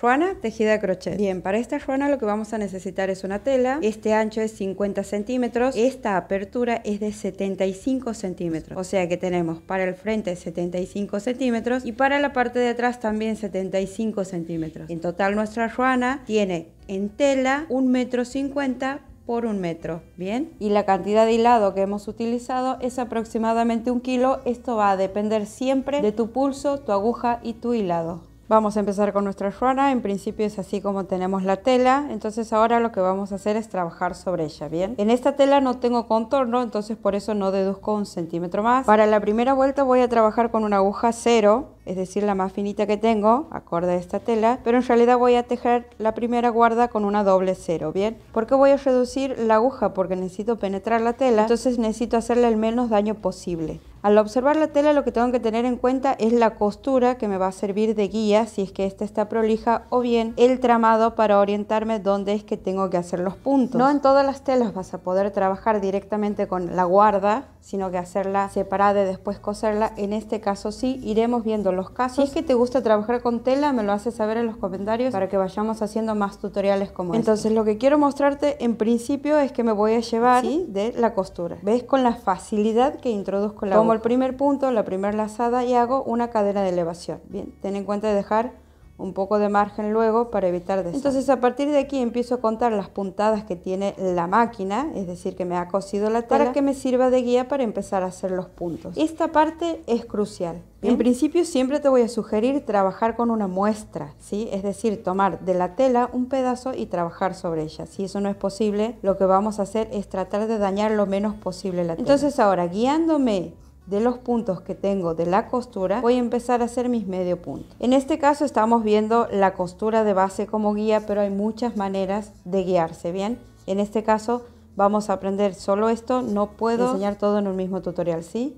Ruana tejida a crochet. Bien, para esta ruana lo que vamos a necesitar es una tela. Este ancho es 50 centímetros. Esta apertura es de 75 centímetros. O sea que tenemos para el frente 75 centímetros y para la parte de atrás también 75 centímetros. En total nuestra ruana tiene en tela 1,50 m por 1 metro. Bien, y la cantidad de hilado que hemos utilizado es aproximadamente 1 kilo. Esto va a depender siempre de tu pulso, tu aguja y tu hilado. Vamos a empezar con nuestra ruana. En principio es así como tenemos la tela. Entonces ahora lo que vamos a hacer es trabajar sobre ella. Bien, en esta tela no tengo contorno, entonces por eso no deduzco 1 centímetro más. Para la primera vuelta voy a trabajar con una aguja 0, es decir, la más finita que tengo, acorde a esta tela, pero en realidad voy a tejer la primera guarda con una doble 0. Bien, ¿por qué voy a reducir la aguja? Porque necesito penetrar la tela, entonces necesito hacerle el menos daño posible. Al observar la tela lo que tengo que tener en cuenta es la costura, que me va a servir de guía si es que esta está prolija, o bien el tramado para orientarme dónde es que tengo que hacer los puntos. No en todas las telas vas a poder trabajar directamente con la guarda, sino que hacerla separada y después coserla. En este caso sí, iremos viendo los casos. Si es que te gusta trabajar con tela, me lo haces saber en los comentarios para que vayamos haciendo más tutoriales como Entonces lo que quiero mostrarte en principio es que me voy a llevar de la costura. ¿Ves? Con la facilidad que introduzco la aguja. El primer punto, la primera lazada, y hago una cadena de elevación. Bien, ten en cuenta de dejar un poco de margen luego para evitar desastre. Entonces a partir de aquí empiezo a contar las puntadas que tiene la máquina, es decir, que me ha cosido la tela, para que me sirva de guía para empezar a hacer los puntos. Esta parte es crucial. ¿Bien? En principio siempre te voy a sugerir trabajar con una muestra, ¿sí? Es decir, tomar de la tela un pedazo y trabajar sobre ella. Si eso no es posible, lo que vamos a hacer es tratar de dañar lo menos posible la tela. Entonces ahora, guiándome de los puntos que tengo de la costura, voy a empezar a hacer mis medio puntos. En este caso estamos viendo la costura de base como guía, pero hay muchas maneras de guiarse. Bien, en este caso vamos a aprender solo esto, no puedo enseñar todo en un mismo tutorial, ¿sí?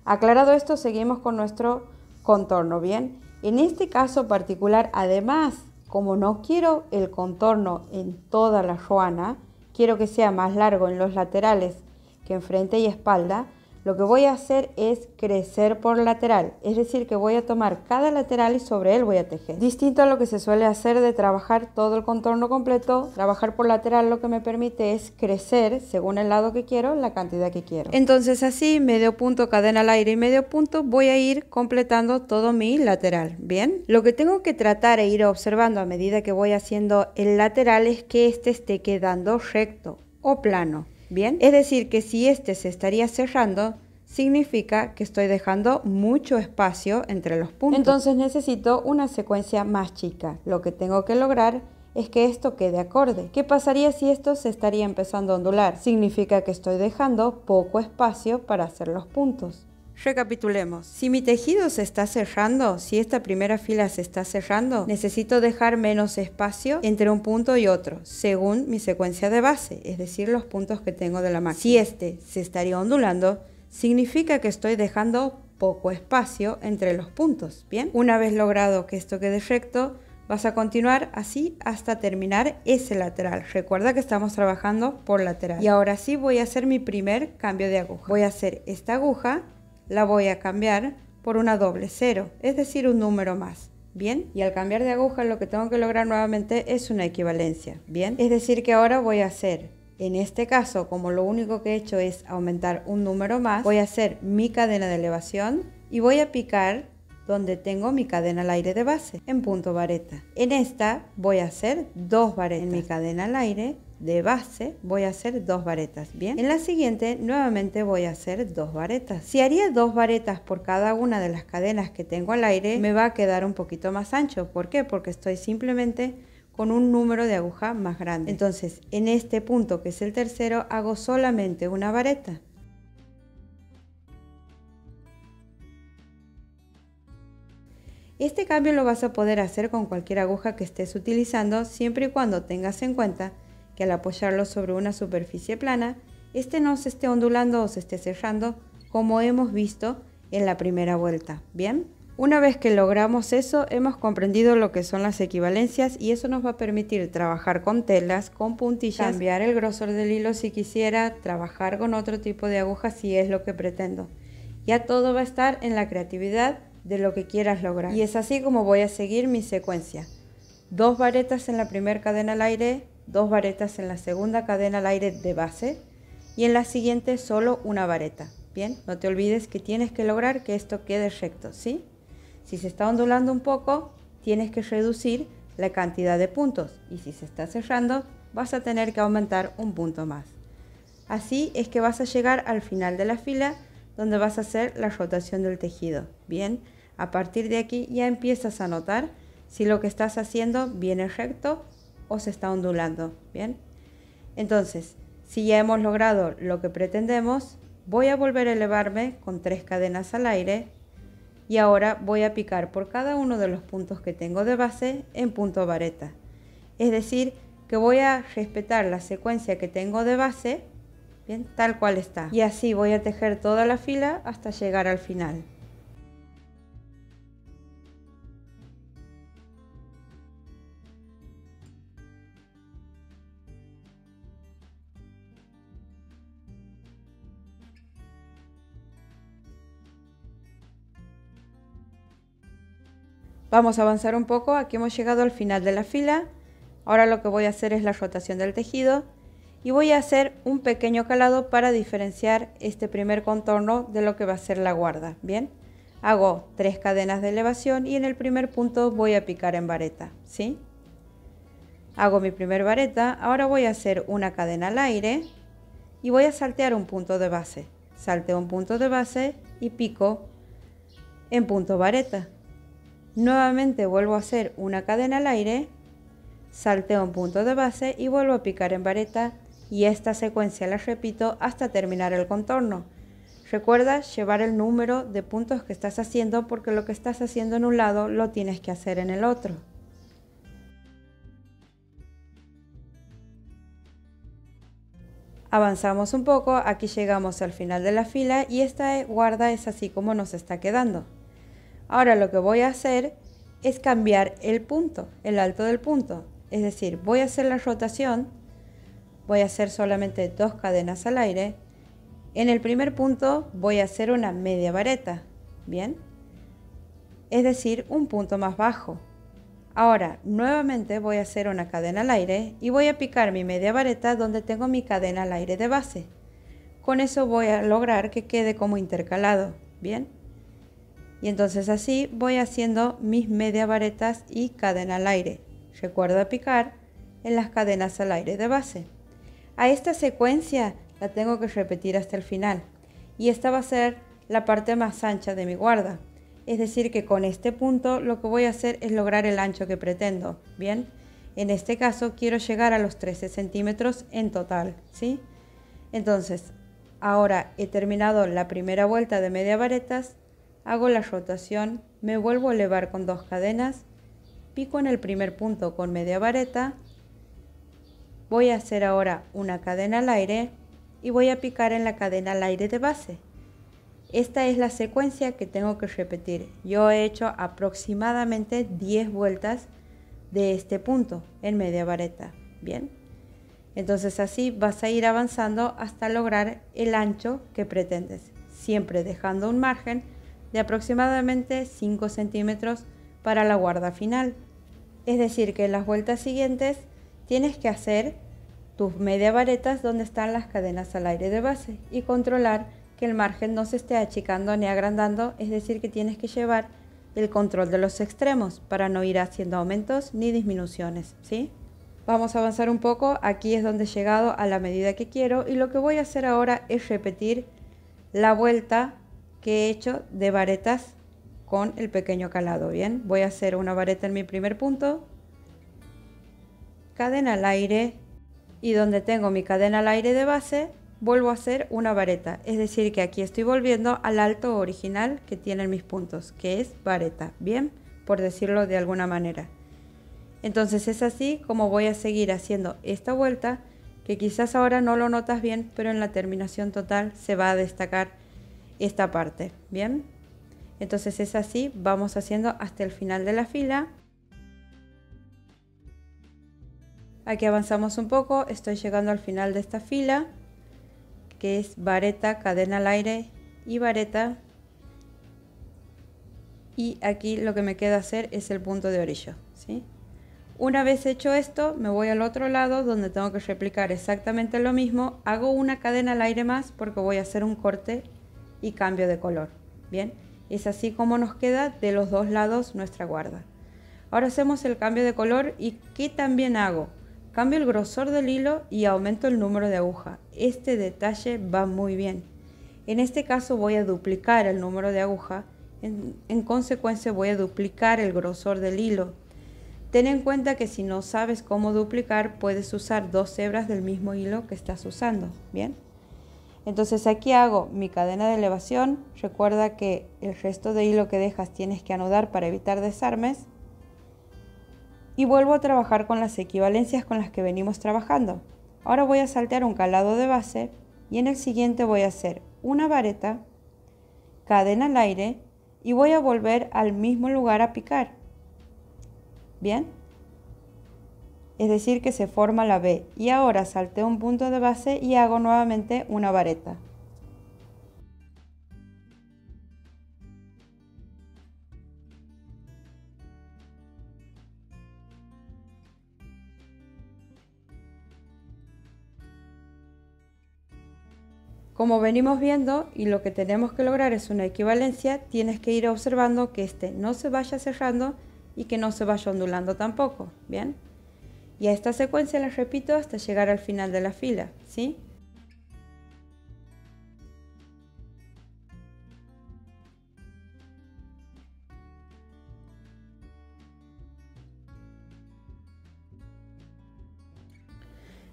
Aclarado esto, seguimos con nuestro contorno. Bien, en este caso particular, además, como no quiero el contorno en toda la ruana, quiero que sea más largo en los laterales que en frente y espalda. Lo que voy a hacer es crecer por lateral, es decir, que voy a tomar cada lateral y sobre él voy a tejer. Distinto a lo que se suele hacer de trabajar todo el contorno completo, trabajar por lateral lo que me permite es crecer según el lado que quiero, la cantidad que quiero. Entonces así, medio punto, cadena al aire y medio punto, voy a ir completando todo mi lateral. Bien, lo que tengo que tratar e ir observando a medida que voy haciendo el lateral es que este esté quedando recto o plano. Bien, es decir que si este se estaría cerrando, significa que estoy dejando mucho espacio entre los puntos. Entonces necesito una secuencia más chica. Lo que tengo que lograr es que esto quede acorde. ¿Qué pasaría si esto se estaría empezando a ondular? Significa que estoy dejando poco espacio para hacer los puntos. Recapitulemos. Si mi tejido se está cerrando, si esta primera fila se está cerrando, necesito dejar menos espacio entre un punto y otro, según mi secuencia de base, es decir, los puntos que tengo de la máquina. Si este se estaría ondulando, significa que estoy dejando poco espacio entre los puntos. Bien, una vez logrado que esto quede recto, vas a continuar así hasta terminar ese lateral. Recuerda que estamos trabajando por lateral. Y ahora sí voy a hacer mi primer cambio de aguja. Voy a hacer esta aguja, la voy a cambiar por una doble 0, es decir, un número más. Bien, y al cambiar de aguja lo que tengo que lograr nuevamente es una equivalencia. Bien, es decir que ahora voy a hacer, en este caso, como lo único que he hecho es aumentar un número más, voy a hacer mi cadena de elevación y voy a picar donde tengo mi cadena al aire de base, en punto vareta. En esta voy a hacer 2 varetas. En mi cadena al aire de base voy a hacer 2 varetas. Bien, en la siguiente nuevamente voy a hacer 2 varetas. Si haría 2 varetas por cada una de las cadenas que tengo al aire, me va a quedar un poquito más ancho. ¿Por qué? Porque estoy simplemente con un número de aguja más grande. Entonces, en este punto, que es el tercero, hago solamente una vareta. Este cambio lo vas a poder hacer con cualquier aguja que estés utilizando, siempre y cuando tengas en cuenta que al apoyarlo sobre una superficie plana, este no se esté ondulando o se esté cerrando, como hemos visto en la primera vuelta. Bien, una vez que logramos eso, hemos comprendido lo que son las equivalencias y eso nos va a permitir trabajar con telas, con puntillas, cambiar el grosor del hilo si quisiera, trabajar con otro tipo de aguja si es lo que pretendo. Ya todo va a estar en la creatividad de lo que quieras lograr. Y es así como voy a seguir mi secuencia. 2 varetas en la primera cadena al aire, 2 varetas en la segunda cadena al aire de base y en la siguiente solo una vareta. Bien, no te olvides que tienes que lograr que esto quede recto, ¿sí? Si se está ondulando un poco, tienes que reducir la cantidad de puntos y si se está cerrando, vas a tener que aumentar un punto más. Así es que vas a llegar al final de la fila donde vas a hacer la rotación del tejido. Bien, a partir de aquí ya empiezas a notar si lo que estás haciendo viene recto o se está ondulando. Bien, entonces, si ya hemos logrado lo que pretendemos, voy a volver a elevarme con 3 cadenas al aire y ahora voy a picar por cada uno de los puntos que tengo de base en punto vareta. Es decir, que voy a respetar la secuencia que tengo de base, bien, tal cual está. Y así voy a tejer toda la fila hasta llegar al final. Vamos a avanzar un poco, aquí hemos llegado al final de la fila. Ahora lo que voy a hacer es la rotación del tejido y voy a hacer un pequeño calado para diferenciar este primer contorno de lo que va a ser la guarda. Bien, hago 3 cadenas de elevación y en el primer punto voy a picar en vareta, ¿sí? Hago mi primer vareta, ahora voy a hacer una cadena al aire y voy a saltear un punto de base. Salteo un punto de base y pico en punto vareta. Nuevamente vuelvo a hacer una cadena al aire, salteo un punto de base y vuelvo a picar en vareta y esta secuencia la repito hasta terminar el contorno. Recuerda llevar el número de puntos que estás haciendo porque lo que estás haciendo en un lado lo tienes que hacer en el otro. Avanzamos un poco, aquí llegamos al final de la fila y esta guarda es así como nos está quedando. Ahora lo que voy a hacer es cambiar el punto, el alto del punto. Es decir, voy a hacer la rotación, voy a hacer solamente 2 cadenas al aire. En el primer punto voy a hacer una media vareta, ¿bien? Es decir, un punto más bajo. Ahora, nuevamente voy a hacer una cadena al aire y voy a picar mi media vareta donde tengo mi cadena al aire de base. Con eso voy a lograr que quede como intercalado, ¿bien? Y entonces así voy haciendo mis media varetas y cadena al aire. Recuerda picar en las cadenas al aire de base. A esta secuencia la tengo que repetir hasta el final. Y esta va a ser la parte más ancha de mi guarda. Es decir que con este punto lo que voy a hacer es lograr el ancho que pretendo. Bien, en este caso quiero llegar a los 13 centímetros en total, ¿sí? Entonces, ahora he terminado la primera vuelta de media varetas. Hago la rotación, me vuelvo a elevar con 2 cadenas, pico en el primer punto con media vareta, voy a hacer ahora una cadena al aire y voy a picar en la cadena al aire de base. Esta es la secuencia que tengo que repetir. Yo he hecho aproximadamente 10 vueltas de este punto en media vareta. Bien, entonces así vas a ir avanzando hasta lograr el ancho que pretendes, siempre dejando un margen de aproximadamente 5 centímetros para la guarda final. Es decir que en las vueltas siguientes tienes que hacer tus media varetas donde están las cadenas al aire de base y controlar que el margen no se esté achicando ni agrandando, es decir que tienes que llevar el control de los extremos para no ir haciendo aumentos ni disminuciones, ¿sí? Vamos a avanzar un poco, aquí es donde he llegado a la medida que quiero y lo que voy a hacer ahora es repetir la vuelta que he hecho de varetas con el pequeño calado. Bien, voy a hacer una vareta en mi primer punto, cadena al aire y donde tengo mi cadena al aire de base vuelvo a hacer una vareta, es decir que aquí estoy volviendo al alto original que tienen mis puntos, que es vareta, bien, por decirlo de alguna manera. Entonces es así como voy a seguir haciendo esta vuelta, que quizás ahora no lo notas bien, pero en la terminación total se va a destacar esta parte, bien. Entonces es así, vamos haciendo hasta el final de la fila. Aquí avanzamos un poco, estoy llegando al final de esta fila, que es vareta, cadena al aire y vareta. Y aquí lo que me queda hacer es el punto de orillo, ¿sí? Una vez hecho esto, me voy al otro lado donde tengo que replicar exactamente lo mismo. Hago una cadena al aire más porque voy a hacer un corte y cambio de color. Bien, es así como nos queda de los dos lados nuestra guarda. Ahora hacemos el cambio de color y ¿qué también hago? Cambio el grosor del hilo y aumento el número de aguja. Este detalle va muy bien. En este caso voy a duplicar el número de aguja. En consecuencia voy a duplicar el grosor del hilo. Ten en cuenta que si no sabes cómo duplicar, puedes usar 2 hebras del mismo hilo que estás usando. Bien. Entonces aquí hago mi cadena de elevación. Recuerda que el resto de hilo que dejas tienes que anudar para evitar desarmes. Y vuelvo a trabajar con las equivalencias con las que venimos trabajando. Ahora voy a saltear un calado de base y en el siguiente voy a hacer una vareta, cadena al aire y voy a volver al mismo lugar a picar. Bien, es decir que se forma la B y ahora salteo un punto de base y hago nuevamente una vareta. Como venimos viendo y lo que tenemos que lograr es una equivalencia, tienes que ir observando que este no se vaya cerrando y que no se vaya ondulando tampoco, ¿bien? Y a esta secuencia la repito hasta llegar al final de la fila, ¿sí?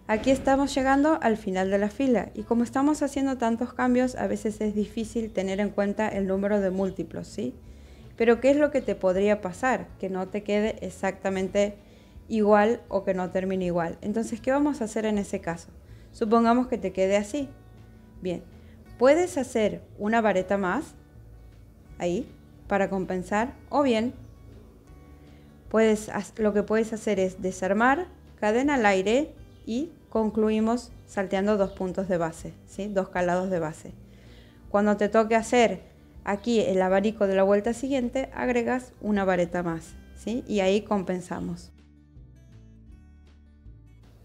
Aquí estamos llegando al final de la fila y como estamos haciendo tantos cambios, a veces es difícil tener en cuenta el número de múltiplos, ¿sí? Pero ¿qué es lo que te podría pasar? Que no te quede exactamente igual o que no termine igual. Entonces, ¿qué vamos a hacer en ese caso? Supongamos que te quede así. Bien, puedes hacer una vareta más, ahí, para compensar, o bien, lo que puedes hacer es desarmar, cadena al aire y concluimos salteando 2 puntos de base, ¿sí? 2 calados de base. Cuando te toque hacer aquí el abanico de la vuelta siguiente, agregas una vareta más, ¿sí? Y ahí compensamos.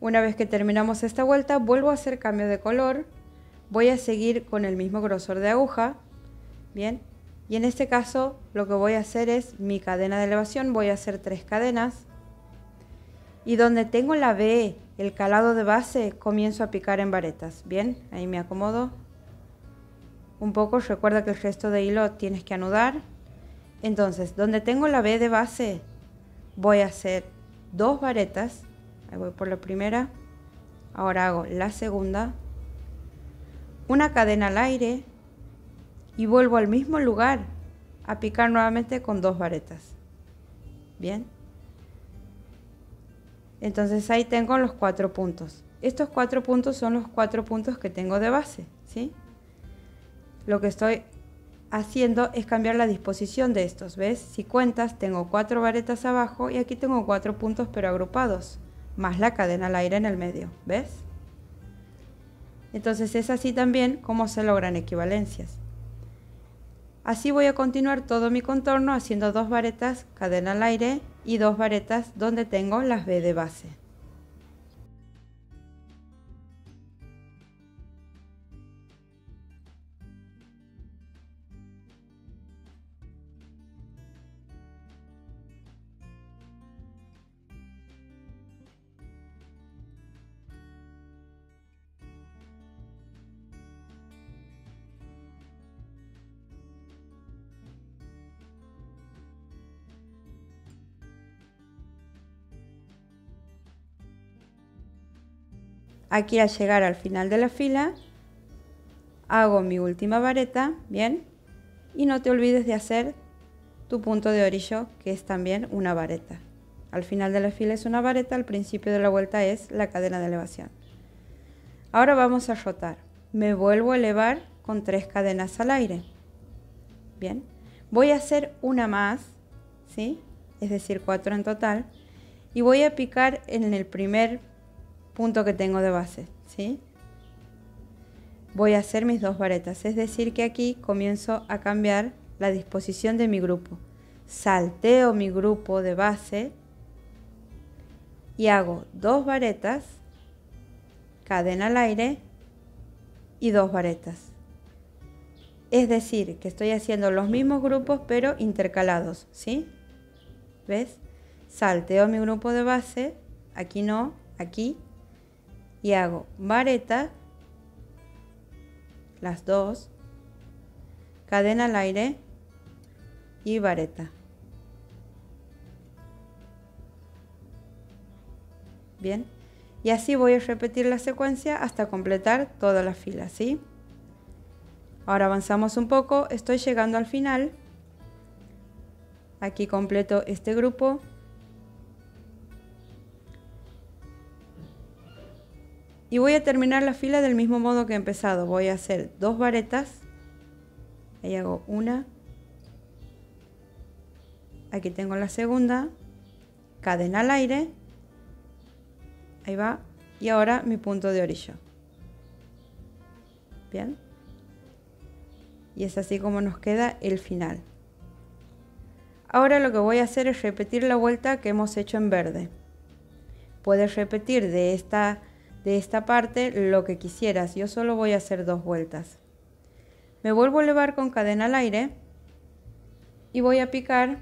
Una vez que terminamos esta vuelta, vuelvo a hacer cambio de color. Voy a seguir con el mismo grosor de aguja, ¿bien? Y en este caso lo que voy a hacer es mi cadena de elevación, voy a hacer 3 cadenas. Y donde tengo la B, el calado de base, comienzo a picar en varetas, ¿bien? Ahí me acomodo un poco, recuerda que el resto de hilo tienes que anudar. Entonces, donde tengo la B de base, voy a hacer 2 varetas. Ahí voy por la primera, ahora hago la segunda, una cadena al aire y vuelvo al mismo lugar a picar nuevamente con 2 varetas. Bien, entonces ahí tengo los 4 puntos. Estos 4 puntos son los 4 puntos que tengo de base, ¿sí? Lo que estoy haciendo es cambiar la disposición de estos, ¿ves? Si cuentas, tengo 4 varetas abajo y aquí tengo 4 puntos pero agrupados, más la cadena al aire en el medio, ¿ves? Entonces es así también como se logran equivalencias. Así voy a continuar todo mi contorno haciendo 2 varetas, cadena al aire y 2 varetas donde tengo las B de base. Aquí al llegar al final de la fila, hago mi última vareta, ¿bien? Y no te olvides de hacer tu punto de orillo, que es también una vareta. Al final de la fila es una vareta, al principio de la vuelta es la cadena de elevación. Ahora vamos a rotar. Me vuelvo a elevar con 3 cadenas al aire. Bien, voy a hacer una más, ¿sí? Es decir, 4 en total. Y voy a picar en el primer punto que tengo de base, ¿sí? Voy a hacer mis 2 varetas, es decir que aquí comienzo a cambiar la disposición de mi grupo. Salteo mi grupo de base y hago 2 varetas, cadena al aire y 2 varetas. Es decir, que estoy haciendo los mismos grupos pero intercalados, ¿sí? ¿Ves? Salteo mi grupo de base, aquí no, aquí, y hago vareta, las 2, cadena al aire y vareta. Bien, y así voy a repetir la secuencia hasta completar toda la fila, ¿sí? Ahora avanzamos un poco, estoy llegando al final. Aquí completo este grupo. Y voy a terminar la fila del mismo modo que he empezado. Voy a hacer 2 varetas. Ahí hago una. Aquí tengo la segunda. Cadena al aire. Ahí va. Y ahora mi punto de orillo. Bien. Y es así como nos queda el final. Ahora lo que voy a hacer es repetir la vuelta que hemos hecho en verde. Puedes repetir de esta parte lo que quisieras. Yo solo voy a hacer 2 vueltas. Me vuelvo a elevar con cadena al aire y voy a picar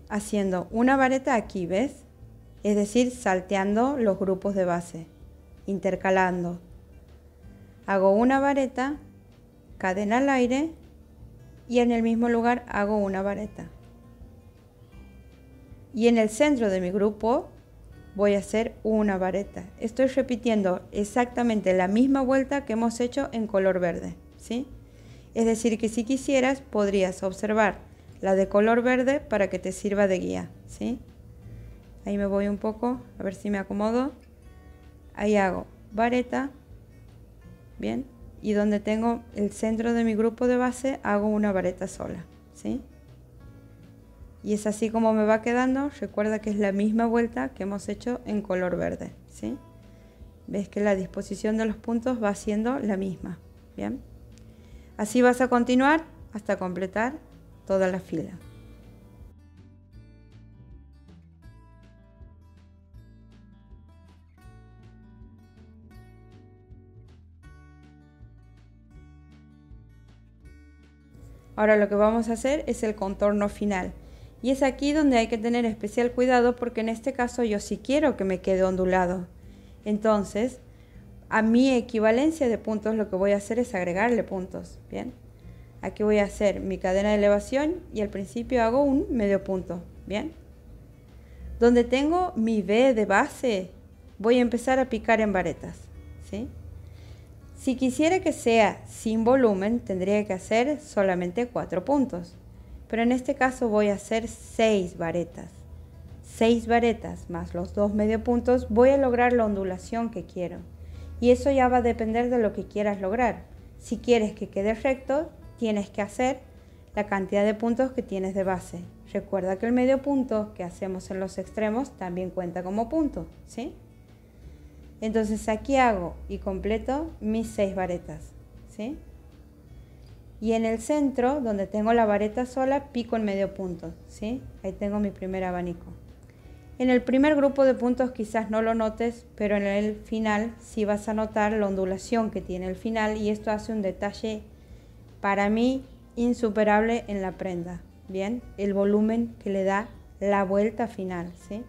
haciendo una vareta aquí, ¿ves? Es decir, salteando los grupos de base, intercalando. Hago una vareta, cadena al aire y en el mismo lugar hago una vareta. Y en el centro de mi grupo voy a hacer una vareta. Estoy repitiendo exactamente la misma vuelta que hemos hecho en color verde, ¿sí? Es decir, que si quisieras podrías observar la de color verde para que te sirva de guía, ¿sí? Ahí me voy un poco, a ver si me acomodo. Ahí hago vareta, bien, y donde tengo el centro de mi grupo de base hago una vareta sola, ¿sí? Y es así como me va quedando. Recuerda que es la misma vuelta que hemos hecho en color verde, ¿sí? Ves que la disposición de los puntos va siendo la misma, ¿bien? Así vas a continuar hasta completar toda la fila. Ahora lo que vamos a hacer es el contorno final. Y es aquí donde hay que tener especial cuidado porque en este caso yo sí quiero que me quede ondulado. Entonces, a mi equivalencia de puntos lo que voy a hacer es agregarle puntos, ¿bien? Aquí voy a hacer mi cadena de elevación y al principio hago un medio punto, ¿bien? Donde tengo mi V de base, voy a empezar a picar en varetas, ¿sí? Si quisiera que sea sin volumen, tendría que hacer solamente 4 puntos. Pero en este caso voy a hacer 6 varetas. 6 varetas más los 2 medio puntos, voy a lograr la ondulación que quiero. Y eso ya va a depender de lo que quieras lograr. Si quieres que quede recto, tienes que hacer la cantidad de puntos que tienes de base. Recuerda que el medio punto que hacemos en los extremos también cuenta como punto, ¿sí? Entonces aquí hago y completo mis 6 varetas, ¿sí? Y en el centro, donde tengo la vareta sola, pico en medio punto, ¿sí? Ahí tengo mi primer abanico. En el primer grupo de puntos quizás no lo notes, pero en el final sí vas a notar la ondulación que tiene el final y esto hace un detalle para mí insuperable en la prenda, ¿bien? El volumen que le da la vuelta final, ¿sí?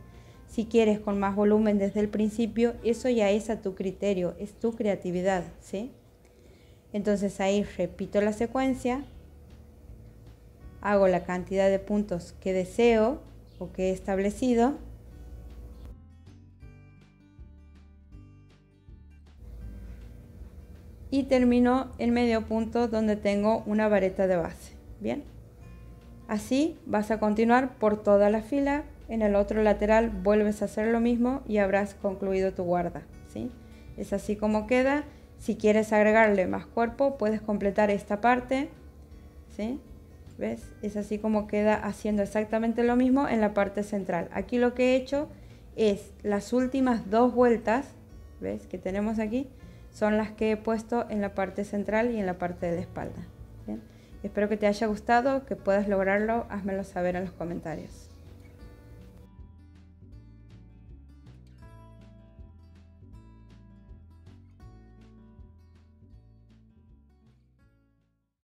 Si quieres con más volumen desde el principio, eso ya es a tu criterio, es tu creatividad, ¿sí? Entonces ahí repito la secuencia, hago la cantidad de puntos que deseo o que he establecido y termino en medio punto donde tengo una vareta de base, ¿bien? Así vas a continuar por toda la fila. En el otro lateral vuelves a hacer lo mismo y habrás concluido tu guarda, ¿sí? Es así como queda. Si quieres agregarle más cuerpo, puedes completar esta parte, ¿sí? ¿Ves? Es así como queda haciendo exactamente lo mismo en la parte central. Aquí lo que he hecho es las últimas 2 vueltas, ¿ves? Que tenemos aquí, son las que he puesto en la parte central y en la parte de la espalda, ¿bien? Espero que te haya gustado, que puedas lograrlo, házmelo saber en los comentarios.